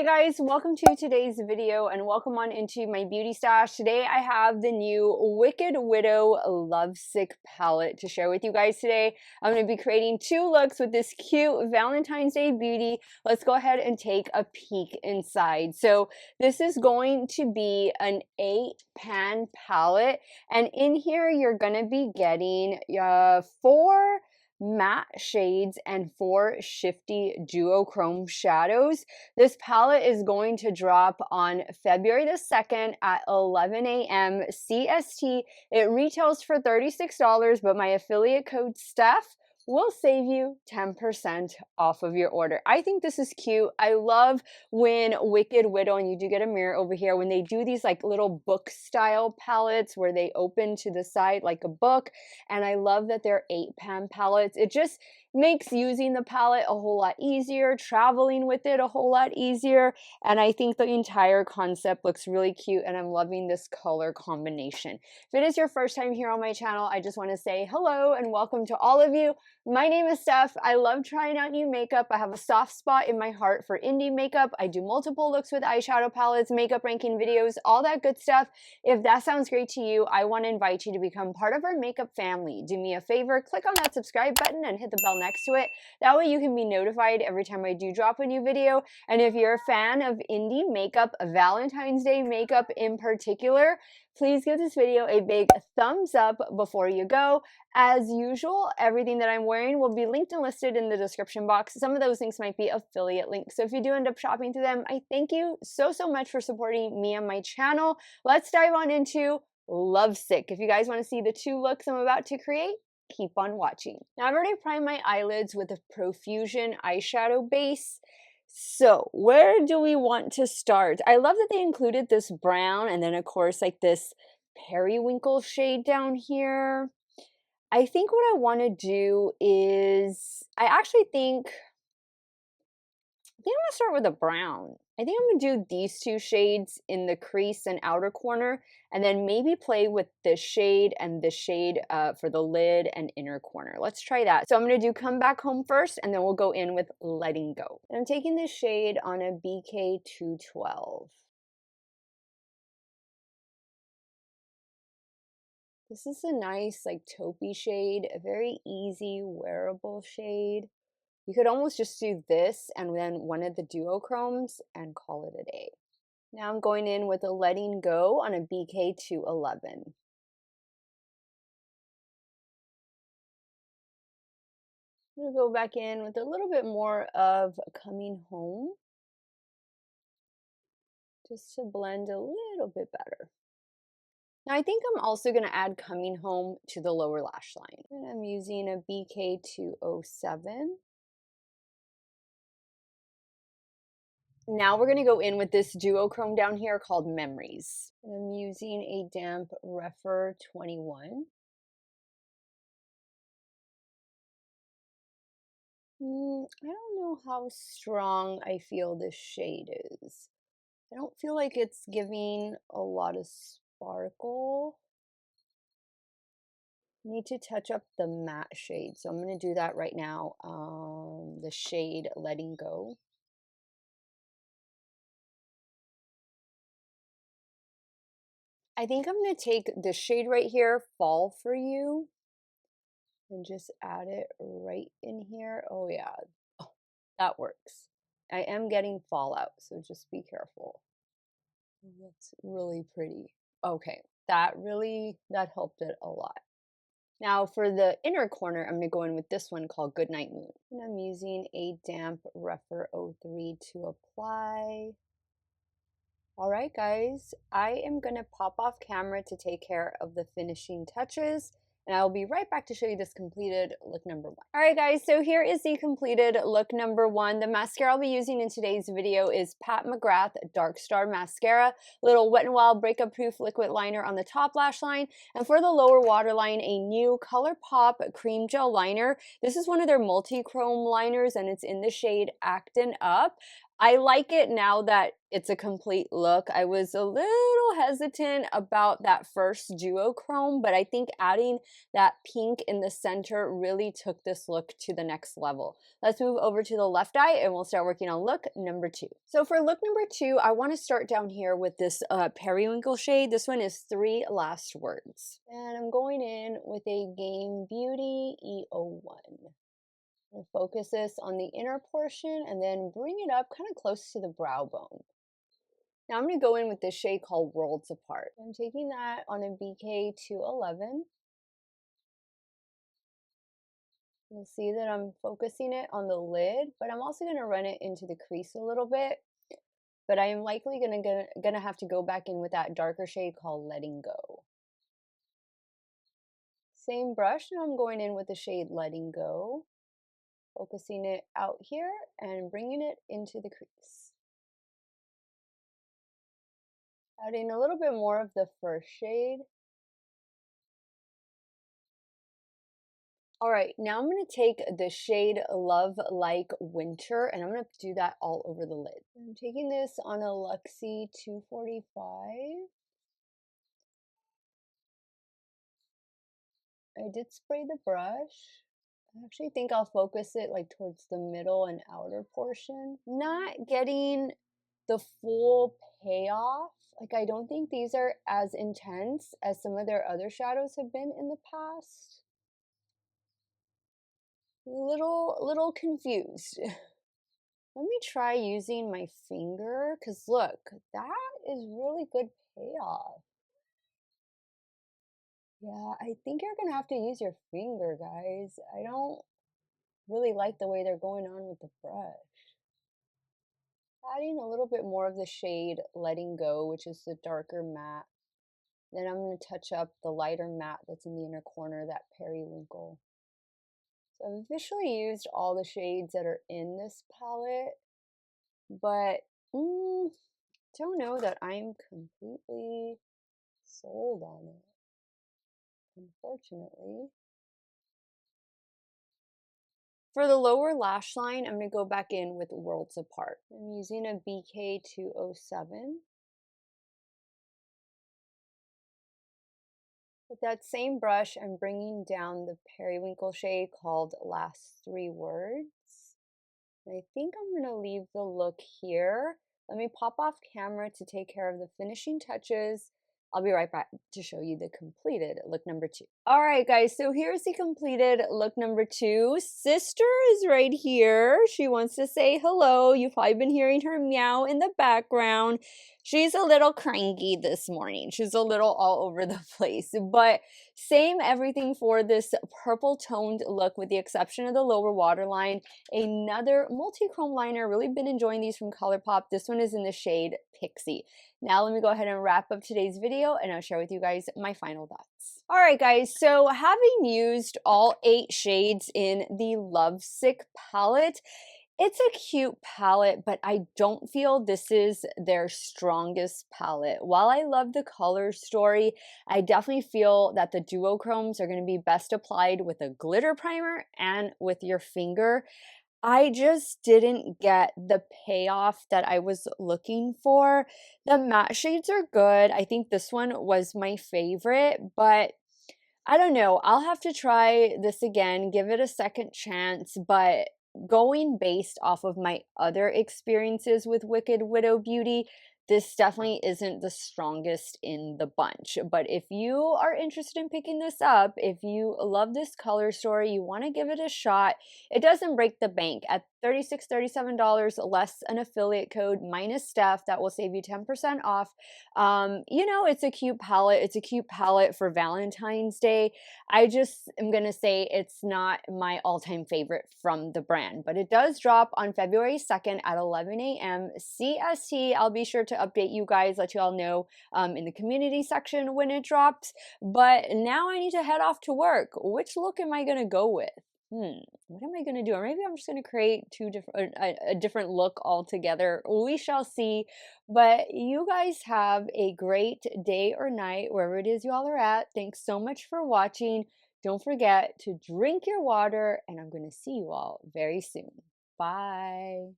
guys, welcome to today's video and welcome on into my beauty stash. Today I have the new Wicked Widow Lovesick palette to share with you guys today. I'm going to be creating two looks with this cute Valentine's Day beauty. Let's go ahead and take a peek inside. So this is going to be an 8-pan palette, and in here you're going to be getting 4 matte shades and 4 shifty duochrome shadows. This palette is going to drop on February the 2nd at 11 a.m. CST. It retails for $36, but my affiliate code Steff will save you 10% off of your order. I think this is cute. I love when Wicked Widow, and you do get a mirror over here, when they do these like little book style palettes where they open to the side like a book. And I love that they're 8-pan palettes. It just makes using the palette a whole lot easier, traveling with it a whole lot easier, and I think the entire concept looks really cute, and I'm loving this color combination. If it is your first time here on my channel, I just want to say hello and welcome to all of you. My name is Steff. I love trying out new makeup. I have a soft spot in my heart for indie makeup. I do multiple looks with eyeshadow palettes, makeup ranking videos, all that good stuff. If that sounds great to you, I want to invite you to become part of our makeup family. Do me a favor, click on that subscribe button and hit the bell next to it. That way you can be notified every time I do drop a new video. And if you're a fan of indie makeup, Valentine's Day makeup in particular, please give this video a big thumbs up before you go. As usual, everything that I'm wearing will be linked and listed in the description box. Some of those links might be affiliate links. So if you do end up shopping through them, I thank you so much for supporting me and my channel. Let's dive on into Lovesick. If you guys want to see the two looks I'm about to create, keep on watching. Now I've already primed my eyelids with a Profusion eyeshadow base. So where do we want to start? I love that they included this brown and then of course like this periwinkle shade down here. I think what I want to do is I think I'm going to start with a brown. I think I'm going to do these two shades in the crease and outer corner, and then maybe play with this shade and this shade for the lid and inner corner. Let's try that. So I'm going to do Come Back Home first, and then we'll go in with Letting Go. And I'm taking this shade on a BK212. This is a nice like taupey shade, a very easy wearable shade. You could almost just do this and then one of the duochromes and call it a day. Now I'm going in with a Letting Go on a BK211. I'm going to go back in with a little bit more of Coming Home, just to blend a little bit better. Now I think I'm also going to add Coming Home to the lower lash line. And I'm using a BK207. Now we're going to go in with this duochrome down here called Memories. And I'm using a damp Rephr 21. I don't know how strong I feel this shade is. I don't feel like it's giving a lot of sparkle. I need to touch up the matte shade, so I'm going to do that right now. The shade Letting Go. I think I'm going to take this shade right here, Fall For You, and just add it right in here. Oh yeah, oh, that works. I am getting fallout, so just be careful. That's really pretty. Okay, that helped it a lot. Now for the inner corner, I'm going to go in with this one called Goodnight Moon. And I'm using a damp Rephr 03 to apply. All right, guys, I am going to pop off camera to take care of the finishing touches, and I'll be right back to show you this completed look number 1. All right, guys, so here is the completed look number 1. The mascara I'll be using in today's video is Pat McGrath Dark Star Mascara, little Wet n Wild Breakup Proof liquid liner on the top lash line, and for the lower waterline, a new ColourPop cream gel liner. This is one of their multi-chrome liners, and it's in the shade Actin' Up. I like it now that it's a complete look. I was a little hesitant about that first duochrome, but I think adding that pink in the center really took this look to the next level. Let's move over to the left eye and we'll start working on look number 2. So for look number 2, I want to start down here with this periwinkle shade. This one is 3 Last Words. And I'm going in with a Game Beauty E01. Focus this on the inner portion and then bring it up kind of close to the brow bone. Now I'm going to go in with this shade called Worlds Apart. I'm taking that on a BK 211. You'll see that I'm focusing it on the lid, but I'm also going to run it into the crease a little bit. But I am likely gonna have to go back in with that darker shade called Letting Go. Same brush, now I'm going in with the shade Letting Go. Focusing it out here and bringing it into the crease. Adding a little bit more of the first shade. All right, now I'm going to take the shade Love Like Winter and I'm going to do that all over the lid. I'm taking this on a Luxie 245. I did spray the brush. I actually think I'll focus it like towards the middle and outer portion. Not getting the full payoff. Like I don't think these are as intense as some of their other shadows have been in the past. Little confused. Let me try using my finger, because look, that is really good payoff. Yeah, I think you're gonna have to use your finger, guys. I don't really like the way they're going on with the brush. Adding a little bit more of the shade Letting Go, which is the darker matte. Then I'm going to touch up the lighter matte that's in the inner corner, that periwinkle. So I've officially used all the shades that are in this palette, but don't know that I'm completely sold on it, unfortunately. For the lower lash line, I'm going to go back in with Worlds Apart. I'm using a BK 207. With that same brush, I'm bringing down the periwinkle shade called Last 3 Words. And I think I'm going to leave the look here. Let me pop off camera to take care of the finishing touches. I'll be right back to show you the completed look number 2. All right, guys, so here's the completed look number 2. Sister is right here. She wants to say hello. You've probably been hearing her meow in the background. She's a little cranky this morning. She's a little all over the place, but same everything for this purple toned look with the exception of the lower waterline. Another multi-chrome liner. Really been enjoying these from ColourPop. This one is in the shade Pixie. Now let me go ahead and wrap up today's video and I'll share with you guys my final thoughts. All right, guys, so having used all 8 shades in the Lovesick palette, it's a cute palette, but I don't feel this is their strongest palette. While I love the color story, I definitely feel that the duochromes are going to be best applied with a glitter primer and with your finger. I just didn't get the payoff that I was looking for. The matte shades are good. I think this one was my favorite, but I don't know. I'll have to try this again, give it a second chance, but going based off of my other experiences with Wicked Widow Beauty, this definitely isn't the strongest in the bunch. But if you are interested in picking this up, if you love this color story, you want to give it a shot, it doesn't break the bank. At $36, $37 less an affiliate code minus Steff, that will save you 10% off. You know, it's a cute palette. It's a cute palette for Valentine's Day. I just am going to say it's not my all-time favorite from the brand, but it does drop on February 2nd at 11 a.m. CST. I'll be sure to update you guys, let you all know in the community section when it drops. But now I need to head off to work. Which look am I going to go with? What am I going to do? Or maybe I'm just going to create a different look altogether. We shall see. But you guys have a great day or night, wherever it is you all are at. Thanks so much for watching. Don't forget to drink your water, and I'm going to see you all very soon. Bye.